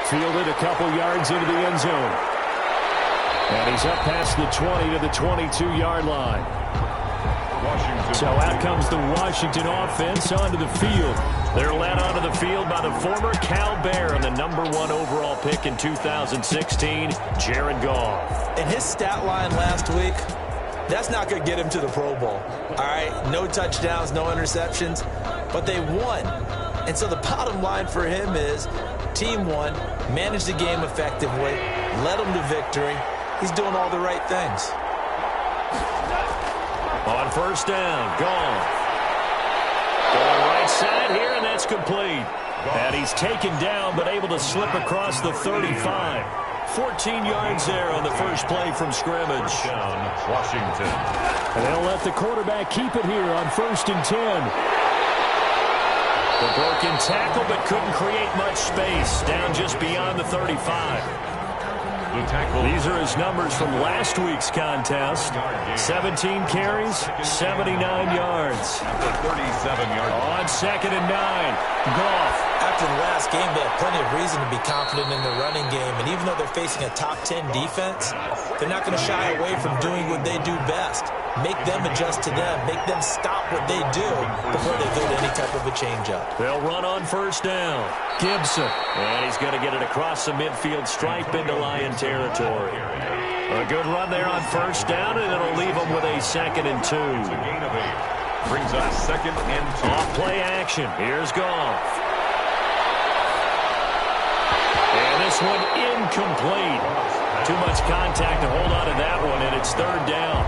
Fielded a couple yards into the end zone. And he's up past the 20 to the 22-yard line. So out comes the Washington offense onto the field. They're led onto the field by the former Cal Bear and the #1 overall pick in 2016, Jared Goff. And his stat line last week, that's not going to get him to the Pro Bowl. All right, no touchdowns, no interceptions, but they won. And so the bottom line for him is team won, managed the game effectively, led them to victory. He's doing all the right things. On first down, Goff. Going right side here, and that's complete. And he's taken down, but able to slip across the 35. 14 yards there on the first play from scrimmage. Down, Washington. And they'll let the quarterback keep it here on 1st and 10. The broken tackle, but couldn't create much space. Down just beyond the 35. These are his numbers from last week's contest. 17 carries, 79 yards. 37 yards. On 2nd and 9, Goff. After the last game, they have plenty of reason to be confident in the running game. And even though they're facing a top 10 defense, they're not going to shy away from doing what they do best. Make them adjust to them. Make them stop what they do before they go to any type of a change-up. They'll run on first down. Gibson. And he's going to get it across the midfield stripe into Lion territory. A good run there on first down, and it'll leave them with a 2nd and 2. Brings up 2nd and 2. Off play action. Here's Goff. And this one incomplete. Too much contact to hold on to that one, and it's 3rd down.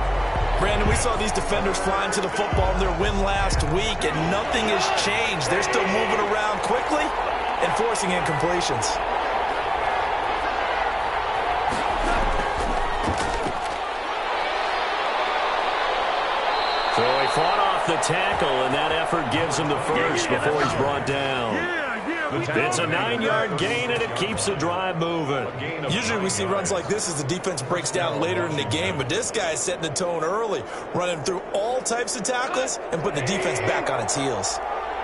Brandon, we saw these defenders flying to the football in their win last week, and nothing has changed. They're still moving around quickly and forcing incompletions. So he fought off the tackle, and that effort gives him the first before he's brought down. It's a 9-yard gain, and it keeps the drive moving. Usually we see runs like this as the defense breaks down later in the game, but this guy is setting the tone early, running through all types of tackles and putting the defense back on its heels.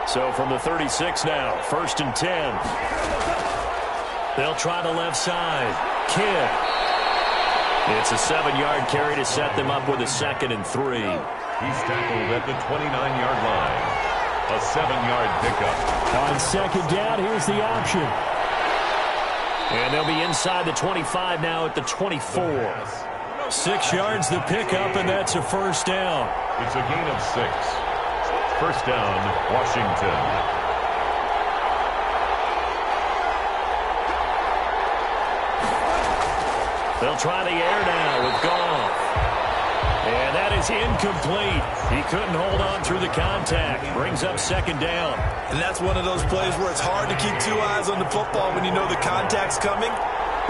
So from the 36 now, 1st and 10. They'll try the left side. Kidd. It's a 7-yard carry to set them up with a 2nd and 3. He's tackled at the 29-yard line. A 7-yard pickup. On 2nd down, here's the option. And they'll be inside the 25 now at the 24. 6 yards the pickup, and that's a first down. It's a gain of 6. First down, Washington. They'll try the air now with Goff. And that is incomplete. He couldn't hold on through the contact. Brings up 2nd down. And that's one of those plays where it's hard to keep 2 eyes on the football when you know the contact's coming,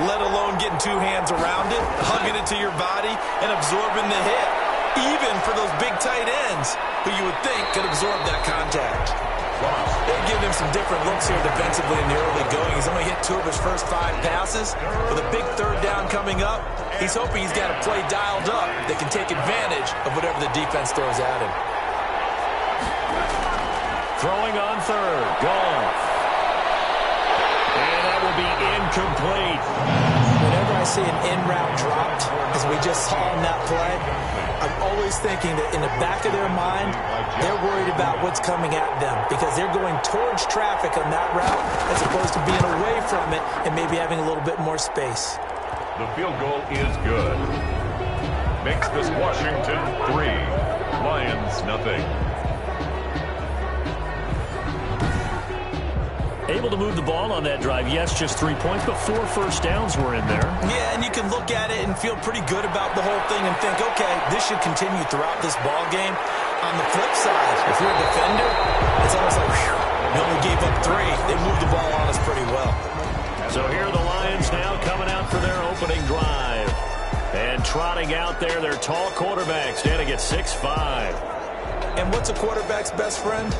let alone getting 2 hands around it, hugging it to your body, and absorbing the hit. Even for those big tight ends who you would think could absorb that contact. They're giving him some different looks here defensively in the early going. He's only hit 2 of his first 5 passes. With a big 3rd down coming up, he's hoping he's got a play dialed up that can take advantage of whatever the defense throws at him. Throwing on 3rd, Goff. And that will be incomplete. Whenever I see an in-route dropped, as we just saw in that play, I'm always thinking that in the back of their mind, they're worried about what's coming at them because they're going towards traffic on that route as opposed to being away from it and maybe having a little bit more space. The field goal is good. Makes this Washington 3, Lions nothing. Able to move the ball on that drive. Yes, just 3 points, but 4 first downs were in there. Yeah, and you can look at it and feel pretty good about the whole thing and think, okay, this should continue throughout this ball game. On the flip side, if you're a defender, it's almost like, whew, they only gave up 3. They moved the ball on us pretty well. So here are the Lions now coming out for their opening drive. And trotting out there, their tall quarterback standing at 6'5". And what's a quarterback's best friend?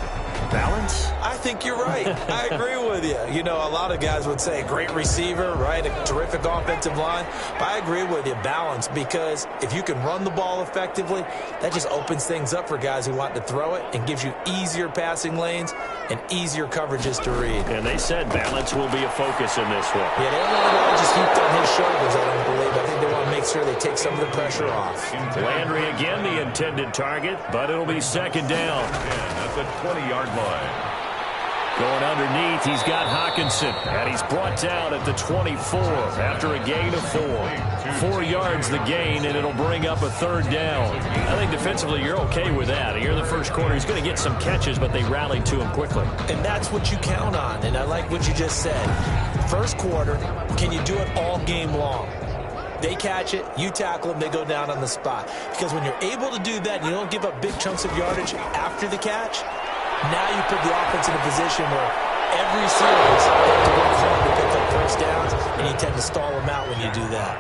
Balance? I think you're right. I agree with you. You know, a lot of guys would say great receiver, right? A terrific offensive line. But I agree with you, balance, because if you can run the ball effectively, that just opens things up for guys who want to throw it and gives you easier passing lanes and easier coverages to read. And they said balance will be a focus in this one. Yeah, they don't want it all just heaped on his shoulders, I don't believe. I think they want to make sure they take some of the pressure off. Landry again the intended target, but it'll be second down. At the 20-yard line. Going underneath, he's got Hawkinson, and he's brought down at the 24 after a gain of 4. 4 yards the gain, and it'll bring up a third down. I think defensively you're okay with that. Here in the first quarter, he's going to get some catches, but they rallied to him quickly. And that's what you count on, and I like what you just said. First quarter, can you do it all game long? They catch it, you tackle them, they go down on the spot. Because when you're able to do that and you don't give up big chunks of yardage after the catch, now you put the offense in a position where every series they have to work hard to pick up first downs, and you tend to stall them out when you do that.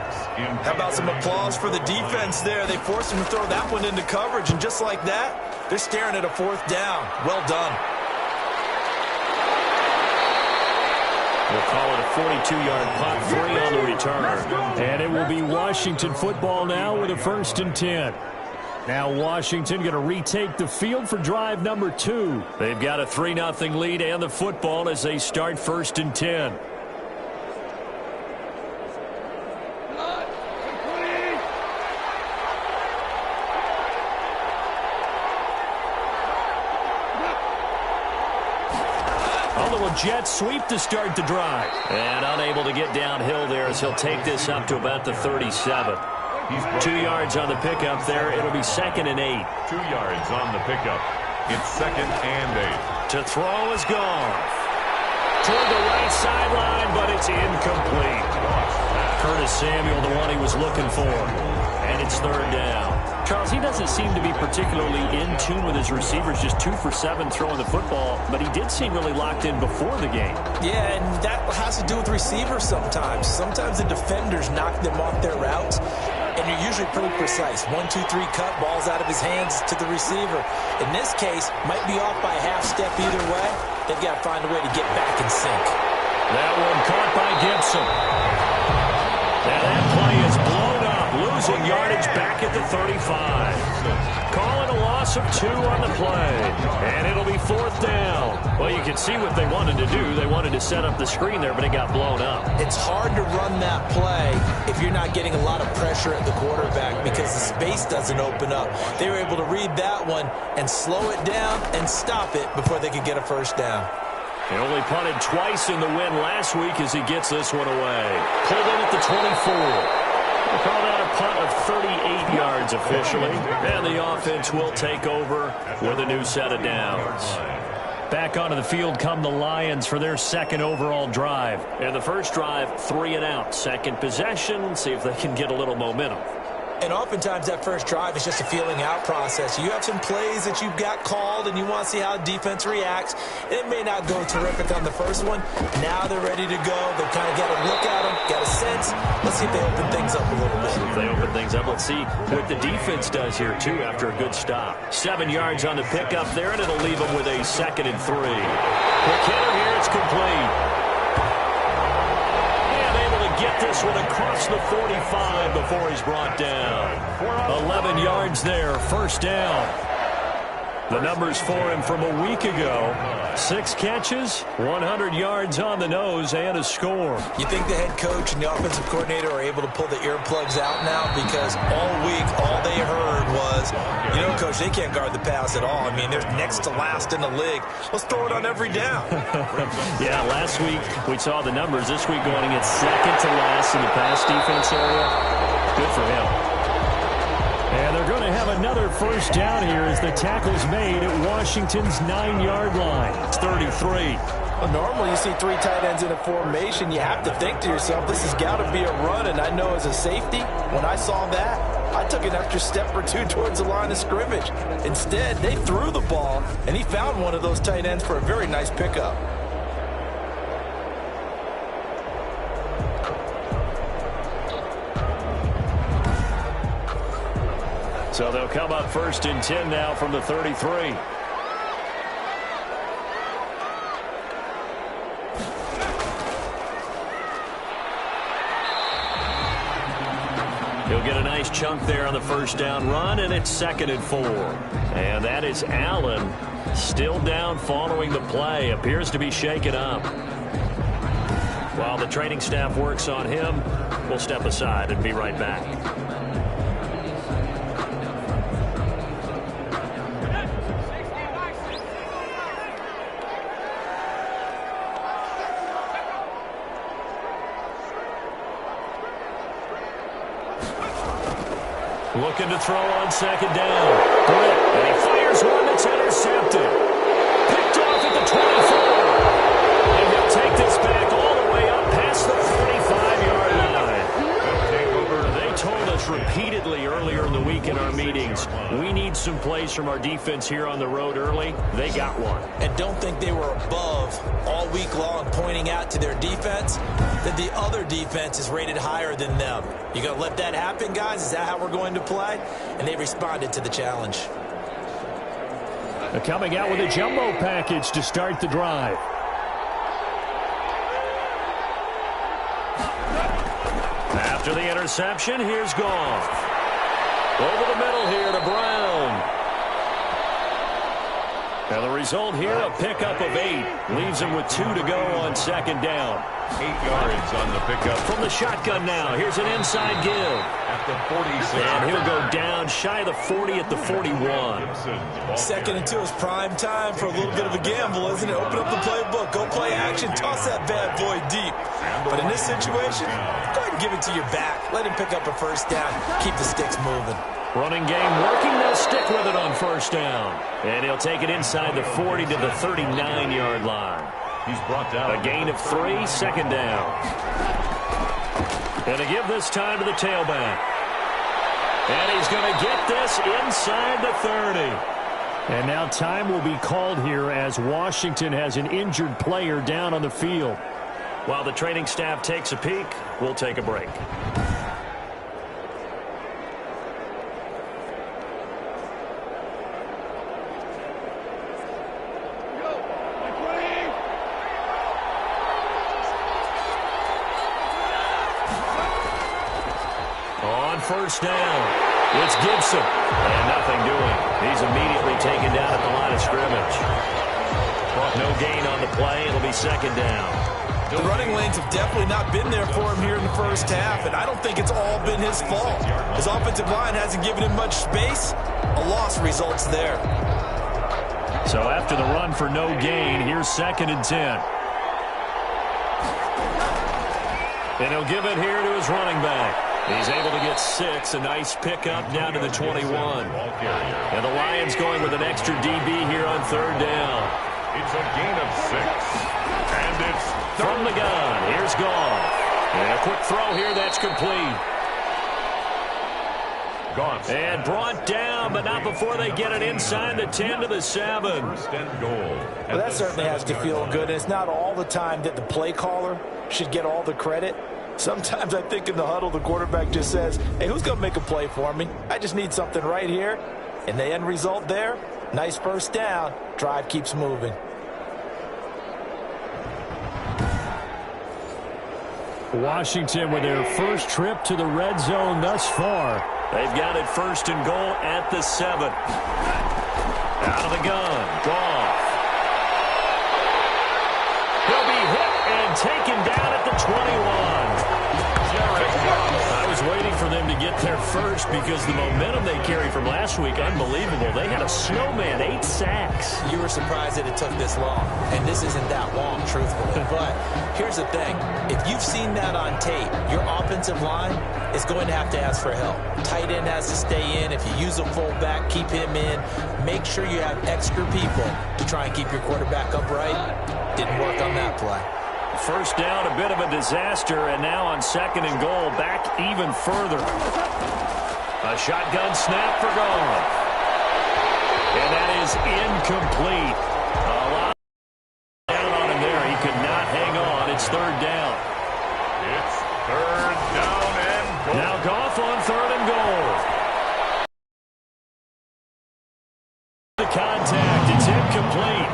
How about some applause for the defense there? They forced him to throw that one into coverage, and just like that, they're staring at a fourth down. Well done. We'll call it a 42-yard punt, 3 on the return. And it will be Washington football now with a 1st and 10. Now Washington going to retake the field for drive number 2. They've got a 3-0 lead and the football as they start 1st and 10. Jet sweep to start the drive. And unable to get downhill there as he'll take this up to about the 37. 2 yards on the pickup there. It'll be 2nd and 8. 2 yards on the pickup. It's 2nd and 8. To throw is gone. Toward the right sideline, but it's incomplete. Curtis Samuel, the one he was looking for. And it's 3rd down. Charles, he doesn't seem to be particularly in tune with his receivers, just 2 for 7 throwing the football, but he did seem really locked in before the game. Yeah, and that has to do with receivers sometimes. Sometimes the defenders knock them off their routes, and you're usually pretty precise. 1, 2, 3 cut, balls out of his hands to the receiver. In this case, might be off by a half step either way. They've got to find a way to get back in sync. That one caught by Gibson. Now that play is blown up, losing yardage back at the 35. Calling a loss of 2 on the play. And it'll be 4th down. Well, you can see what they wanted to do. They wanted to set up the screen there, but it got blown up. It's hard to run that play if you're not getting a lot of pressure at the quarterback because the space doesn't open up. They were able to read that one and slow it down and stop it before they could get a first down. He only punted twice in the win last week as he gets this one away. Pulled in at the 24. We'll call that a punt of 38 yards officially. And the offense will take over with a new set of downs. Back onto the field come the Lions for their 2nd overall drive. And the first drive, 3 and out. Second possession, see if they can get a little momentum. And oftentimes that first drive is just a feeling out process. You have some plays that you've got called and you want to see how defense reacts. It may not go terrific on the first one. Now they're ready to go. They've kind of got a look at them, got a sense. Let's see if they open things up a little bit. If they open things up, let's see what the defense does here, too, after a good stop. 7 yards on the pickup there, and it'll leave them with a 2nd and 3. McKinnon here, it's complete. Get this one across the 45 before he's brought down. 11 yards there, 1st down. The numbers for him from a week ago. 6 catches, 100 yards on the nose, and a score. You think the head coach and the offensive coordinator are able to pull the earplugs out now? Because all week, all they heard was, you know, Coach, they can't guard the pass at all. I mean, they're next to last in the league. Let's throw it on every down. Yeah, last week we saw the numbers. This week going against 2nd to last in the pass defense area. Good for him. And they're going to have another first down here as the tackle's made at Washington's 9-yard line. It's 33. Well, normally you see 3 tight ends in a formation. You have to think to yourself, this has got to be a run. And I know as a safety, when I saw that, I took an extra step or 2 towards the line of scrimmage. Instead, they threw the ball, and he found one of those tight ends for a very nice pickup. So they'll come up 1st and 10 now from the 33. He'll get a nice chunk there on the first down run, and it's 2nd and 4. And that is Allen still down following the play. Appears to be shaken up. While the training staff works on him, we'll step aside and be right back. Looking to throw on 2nd down. And he fires one that's intercepted. Picked off at the 24. And he'll take this back all the way up past the 45-yard line. They told us repeatedly earlier in the week in our meetings, we need some plays from our defense here on the road early. They got one. And don't think they were above all week long pointing out to their defense that the other defense is rated higher than them. You going to let that happen, guys? Is that how we're going to play? And they responded to the challenge. They're coming out with a jumbo package to start the drive. After the interception, here's Goff. Over the middle here to Brown. And the result here, a pickup of 8. Leaves him with 2 to go on 2nd down. 8 yards on the pickup. From the shotgun now, here's an inside give. At the 46. And he'll go down shy of the 40 at the 41. 2nd and 2 is prime time for a little bit of a gamble, isn't it? Open up the playbook, go play action, toss that bad boy deep. But in this situation, go ahead and give it to your back. Let him pick up a first down. Keep the sticks moving. Running game working. They'll stick with it on 1st down. And he'll take it inside the 40 to the 39-yard line. He's brought down. A gain of 3, 2nd down. And to give this time to the tailback. And he's going to get this inside the 30. And now time will be called here as Washington has an injured player down on the field. While the training staff takes a peek, we'll take a break. On 1st down, it's Gibson. And nothing doing. He's immediately taken down at the line of scrimmage. No gain on the play. It'll be 2nd down. The running lanes have definitely not been there for him here in the first half, and I don't think it's all been his fault. His offensive line hasn't given him much space. A loss results there. So after the run for no gain, here's 2nd and 10. And he'll give it here to his running back. He's able to get 6, a nice pickup down to the 21. And the Lions going with an extra DB here on 3rd down. It's a gain of 6. And it's from the gun. Here's Goff. And a quick throw here that's complete. Goff. And brought down, but not before they get it inside the 10 to the 7. 1st and goal. Well, that certainly has to feel good. It's not all the time that the play caller should get all the credit. Sometimes I think in the huddle, the quarterback just says, hey, who's going to make a play for me? I just need something right here. And the end result there, nice 1st down. Drive keeps moving. Washington with their first trip to the red zone thus far. They've got it 1st and goal at the 7. Out of the gun, Goff. He'll be hit and taken down at the 21. I was waiting for them to get there first because the momentum they carry from last week, unbelievable. They had a snowman, 8 sacks. You were surprised that it took this long, and this isn't that long, truthfully. But here's the thing. If you've seen that on tape, your offensive line is going to have to ask for help. Tight end has to stay in. If you use a fullback, keep him in. Make sure you have extra people to try and keep your quarterback upright. Didn't work on that play. 1st down, a bit of a disaster, and now on 2nd and goal, back even further. A shotgun snap for Goff. And that is incomplete. A lot down on him there. He could not hang on. It's 3rd down. It's 3rd down and goal. Now Goff on 3rd and goal. The contact, it's incomplete.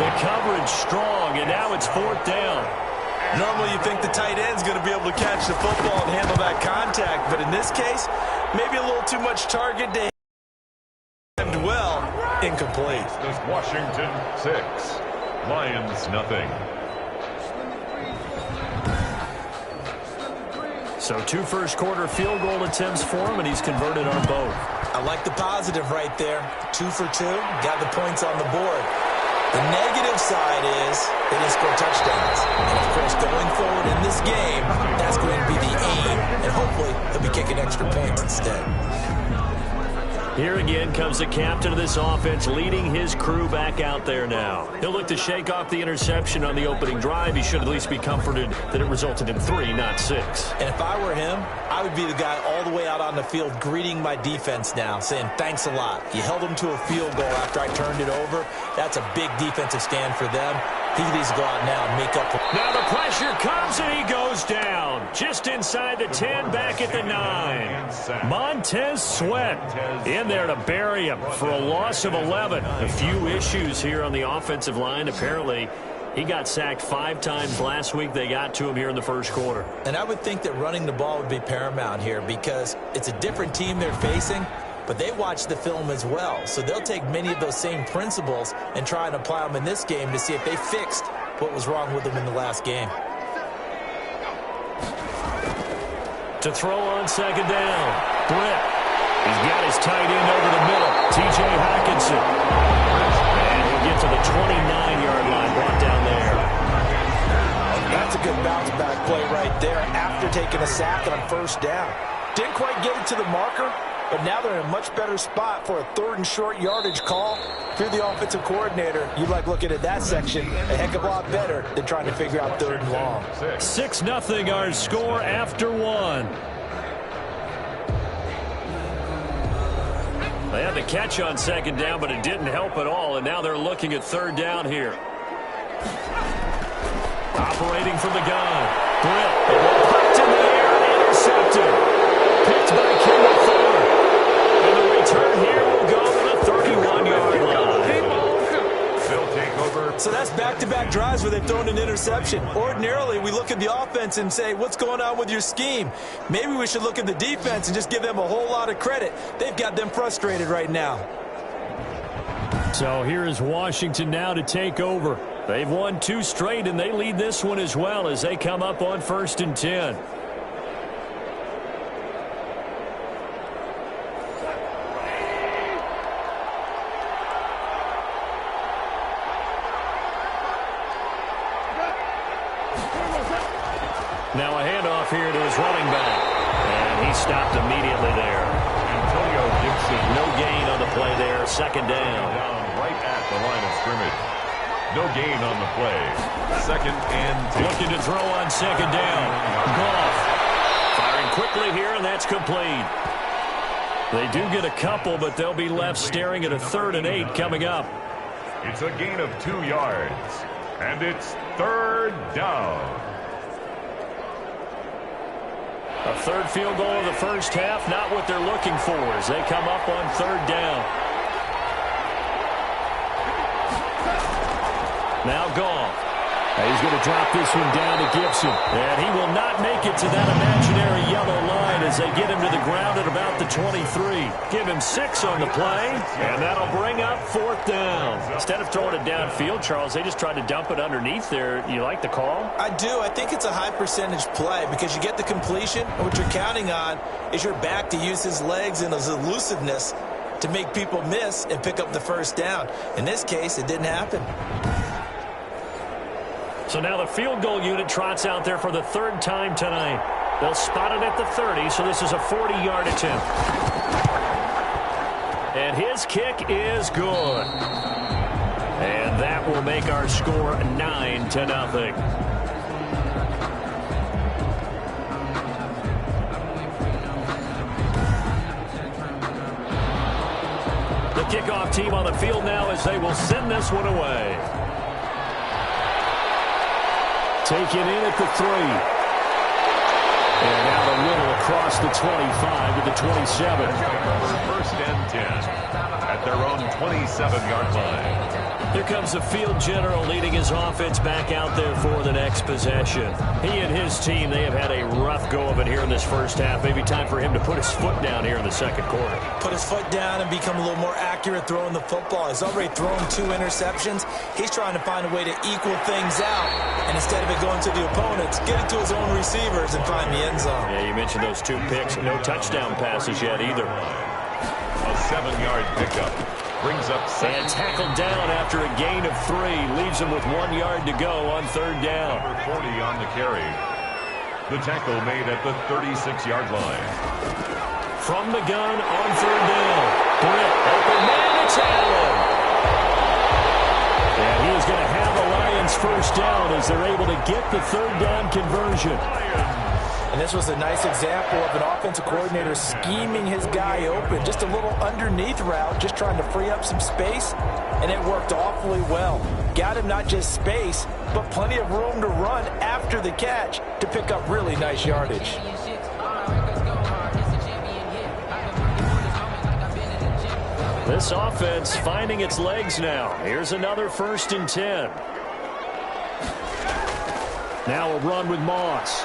The coverage strong, and now it's 4th down. Normally you think the tight end's going to be able to catch the football and handle that contact, but in this case, maybe a little too much target to him. Well, incomplete. This Washington 6, Lions nothing. So 2 first-quarter field goal attempts for him, and he's converted on both. I like the positive right there. 2 for 2, got the points on the board. The negative side is they didn't score touchdowns. And, of course, going forward in this game, that's going to be the aim, and hopefully he'll be kicking extra points instead. Here again comes the captain of this offense, leading his crew back out there now. He'll look to shake off the interception on the opening drive. He should at least be comforted that it resulted in 3, not 6. And if I were him, I would be the guy all the way out on the field greeting my defense now, saying thanks a lot. You held them to a field goal after I turned it over. That's a big defensive stand for them. He needs to go out now and make up. Now the pressure comes and he goes down. Just inside the 10, back at the 9. Montez Sweat in there to bury him for a loss of 11. A few issues here on the offensive line. Apparently, he got sacked 5 times last week. They got to him here in the first quarter. And I would think that running the ball would be paramount here because it's a different team they're facing, but they watch the film as well. So they'll take many of those same principles and try and apply them in this game to see if they fixed what was wrong with them in the last game. To throw on second down, Britt. He's got his tight end over the middle, T.J. Hockenson. And he'll get to the 29-yard line, brought down there. That's a good bounce-back play right there after taking a sack on first down. Didn't quite get it to the marker, but now they're in a much better spot for a 3rd and short yardage call. If you're the offensive coordinator, you like looking at that section a heck of a lot better than trying to figure out 3rd and long. 6-0 our score after 1. They had the catch on second down, but it didn't help at all, and now they're looking at 3rd down here. Operating from the gun. Britt. Popped in the air and intercepted. Picked by Kendall Fuller. And the return here will go to the 31-yard line. They'll take over. So that's back-to-back drives where they've thrown an interception. Ordinarily, we look at the offense and say, what's going on with your scheme? Maybe we should look at the defense and just give them a whole lot of credit. They've got them frustrated right now. So here is Washington now to take over. They've won 2 straight, and they lead this one as well as they come up on 1st and 10. Now a handoff here to his running back. And he stopped immediately there. Antonio Gibson. No gain on the play there. 2nd down. Down right at the line of scrimmage. No gain on the play. 2nd and 10. Looking to throw on 2nd down. Goff. Firing quickly here, and that's complete. They do get a couple, but they'll be left staring at a 3rd and 8 coming up. It's a gain of 2 yards. And it's 3rd down. A 3rd field goal of the first half, not what they're looking for as they come up on 3rd down. Now Goff. He's going to drop this one down to Gibson. And he will not make it to that imaginary yellow line as they get him to the ground at about the 23. Give him 6 on the play, and that'll bring up 4th down. Instead of throwing it downfield, Charles, they just tried to dump it underneath there. You like the call? I do. I think it's a high percentage play because you get the completion, and what you're counting on is your back to use his legs and his elusiveness to make people miss and pick up the 1st down. In this case, it didn't happen. So now the field goal unit trots out there for the 3rd time tonight. They'll spot it at the 30, so this is a 40-yard attempt. And his kick is good. And that will make our score 9-0. The kickoff team on the field now as they will send this one away. Taken in at the 3. And now the middle across the 25 to the 27. First and 10 at their own 27-yard line. Here comes the field general leading his offense back out there for the next possession. He and his team, they have had a rough go of it here in this first half. Maybe time for him to put his foot down here in the second quarter. Put his foot down and become a little more accurate throwing the football. He's already thrown 2 interceptions. He's trying to find a way to equal things out. And instead of it going to the opponents, get it to his own receivers and find the end zone. Yeah, you mentioned those 2 picks. No touchdown passes yet either. A 7-yard pickup. Brings up and tackled down after a gain of 3. Leaves him with 1 yard to go on third down. Number 40 on the carry. The tackle made at the 36-yard line. From the gun on third down. Britt, open man, it's Allen. And he is going to have the Lions first down as they're able to get the third down conversion. And this was a nice example of an offensive coordinator scheming his guy open. Just a little underneath route, just trying to free up some space, and it worked awfully well. Got him not just space, but plenty of room to run after the catch to pick up really nice yardage. This offense finding its legs now. Here's another 1st and 10. Now a run with Moss.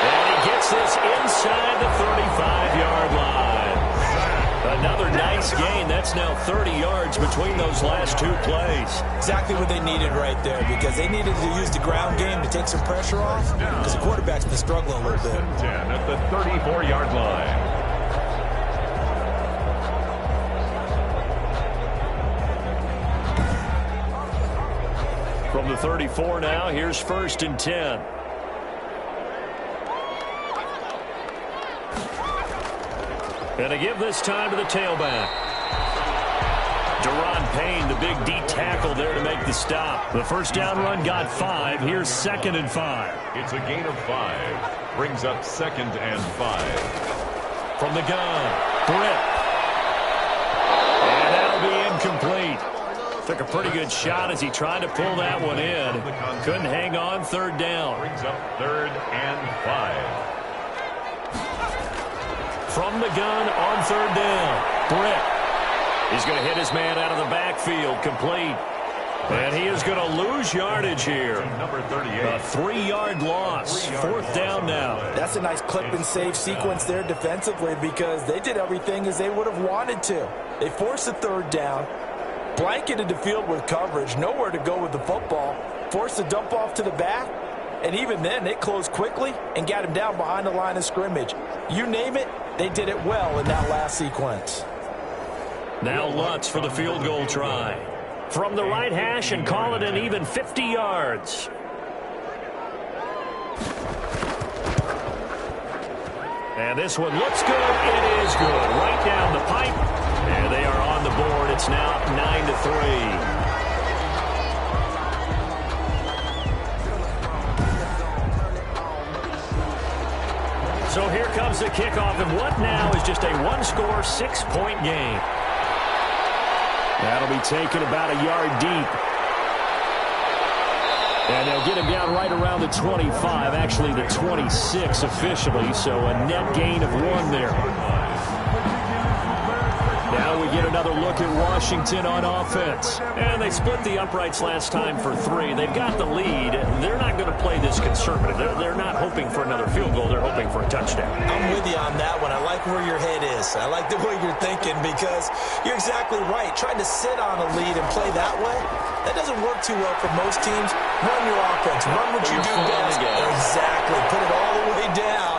And he gets this inside the 35-yard line. Another nice gain. That's now 30 yards between those last 2 plays. Exactly what they needed right there, because they needed to use the ground game to take some pressure off, because the quarterback's been struggling a little bit. 10 at the 34-yard line. From the 34 now, here's 1st and 10. And to give this time to the tailback. Deron Payne, the big D tackle there to make the stop. The first down run got 5. Here's 2nd and 5. It's a gain of 5. Brings up 2nd and 5. From the gun, Britt. And that'll be incomplete. Took a pretty good shot as he tried to pull that one in. Couldn't hang on, third down. Brings up 3rd and 5. From the gun on third down, Britt. He's going to hit his man out of the backfield, complete. And he is going to lose yardage here. Number 38. A 3-yard loss. 4th down now. That's a nice clip and save sequence there defensively, because they did everything as they would have wanted to. They forced the third down, blanketed the field with coverage, nowhere to go with the football, forced the dump off to the back, and even then they closed quickly and got him down behind the line of scrimmage. You name it, they did it well in that last sequence. Now Lutz for the field goal try. From the right hash and call it an even 50 yards. And this one looks good. It is good. Right down the pipe. And they are on the board. It's now 9-3. So here comes the kickoff, and what now is just a 1-score, 6-point game. That'll be taken about a yard deep. And they'll get him down right around the 25, actually the 26 officially, so a net gain of 1 there. Now we get another look at Washington on offense. And they split the uprights last time for 3. They've got the lead. They're not going to play this conservative. They're not hoping for another field goal. They're hoping for a touchdown. I'm with you on that one. I like where your head is. I like the way you're thinking, because you're exactly right. Trying to sit on a lead and play that way, that doesn't work too well for most teams. Run your offense. Run what you do best. Exactly. Put it all the way down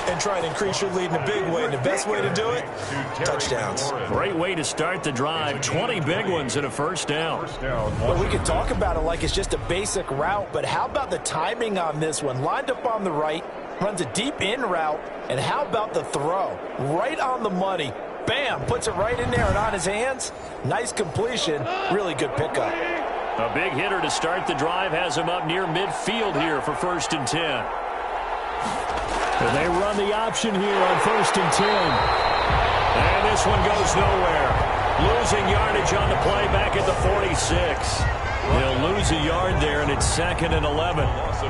and try and increase your lead in a big way. And the best way to do it, touchdowns. Great way to start the drive. 20 big ones and a first down. Well, we could talk about it like it's just a basic route, but how about the timing on this one? Lined up on the right, runs a deep in route, and how about the throw? Right on the money. Bam, puts it right in there and on his hands. Nice completion. Really good pickup. A big hitter to start the drive has him up near midfield here for 1st and 10. And they run the option here on 1st and 10. And this one goes nowhere. Losing yardage on the play back at the 46. He'll lose a yard there, and it's 2nd and 11.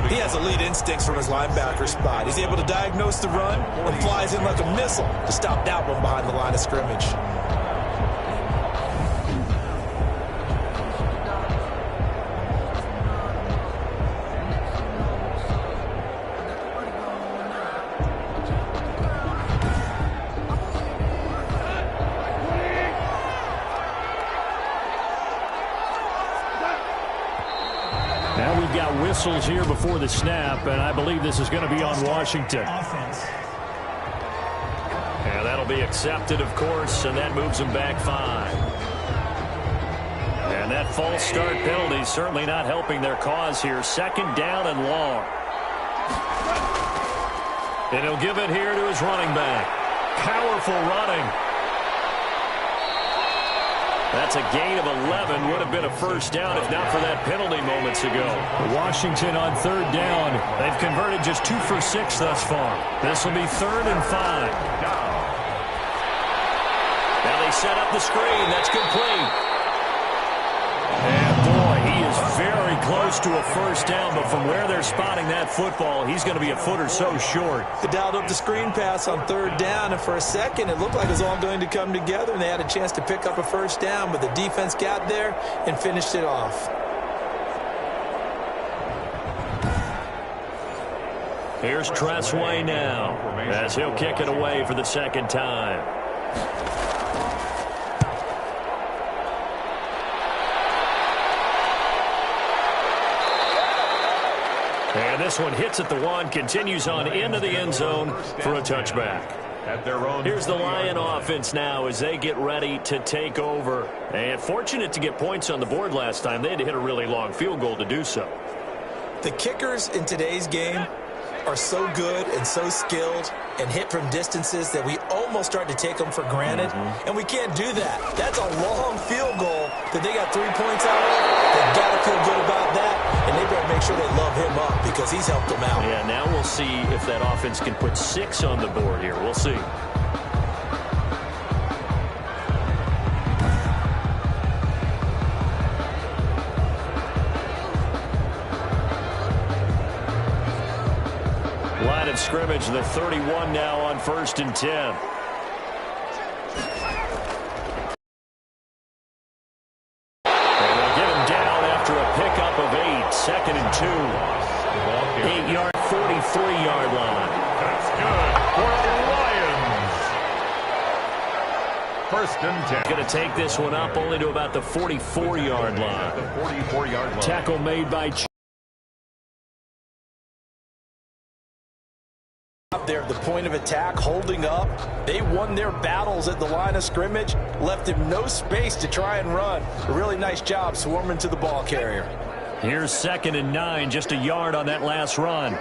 He has elite instincts from his linebacker spot. He's able to diagnose the run and flies in like a missile to stop that one behind the line of scrimmage. Now we've got whistles here before the snap, and I believe this is going to be on Washington. And that'll be accepted, of course, and that moves them back 5. And that false start penalty is certainly not helping their cause here. 2nd down and long. And he'll give it here to his running back. Powerful running. That's a gain of 11. Would have been a first down if not for that penalty moments ago. Washington on 3rd down. They've converted just 2 for 6 thus far. This will be 3rd and 5. Now they set up the screen. That's complete. And boy, he is very close to a first down, but from where they're spotting that football, he's going to be a foot or so short. They dialed up the screen pass on 3rd down, and for a second it looked like it was all going to come together, and they had a chance to pick up a first down, but the defense got there and finished it off. Here's Tressway now, as he'll kick it away for the 2nd time. And this one hits at the 1, continues on into the end zone for a touchback. Here's the Lion offense now as they get ready to take over. And fortunate to get points on the board last time. They had to hit a really long field goal to do so. The kickers in today's game are so good and so skilled and hit from distances that we almost start to take them for granted. And we can't do that. That's a long field goal that they got 3 points out of. They've got to feel good about that, and they better make sure they love him up because he's helped them out. Yeah, now we'll see if that offense can put 6 on the board here. We'll see. Line of scrimmage, the 31 now on 1st and 10. And they'll get him down after a pickup of 8. 2nd and 2. 8-yard, 43-yard line. That's good for the Lions. 1st and 10. Going to take this one up only to about the 44-yard line. The 44-yard line. Tackle made by They're the point of attack, holding up. They won their battles at the line of scrimmage, left him no space to try and run. A really nice job swarming to the ball carrier. Here's 2nd and 9, just a yard on that last run.